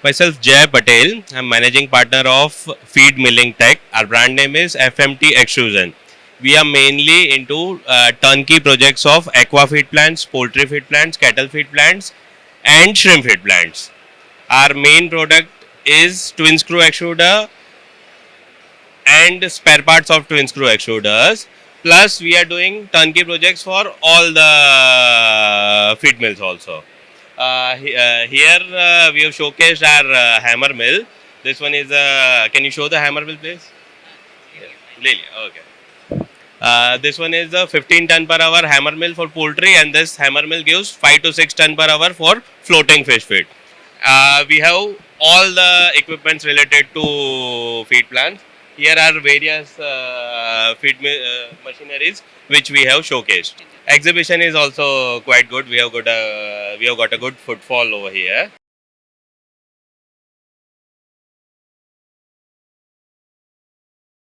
Myself Jay Patel. I'm managing partner of Feed Milling Tech. Our brand name is FMT Extrusion. We are mainly into turnkey projects of aqua feed plants, poultry feed plants, cattle feed plants, and shrimp feed plants. Our main product is twin screw extruder and spare parts of twin screw extruders. Plus, we are doing turnkey projects for all the feed mills also. Here we have showcased our hammer mill. This one is, can you show the hammer mill please? Lily, okay. This one is a 15 ton per hour hammer mill for poultry, and this hammer mill gives 5 to 6 ton per hour for floating fish feed. We have all the equipments related to feed plants. Here are various machineries which we have showcased. Exhibition is also quite good. We have got a good footfall over here.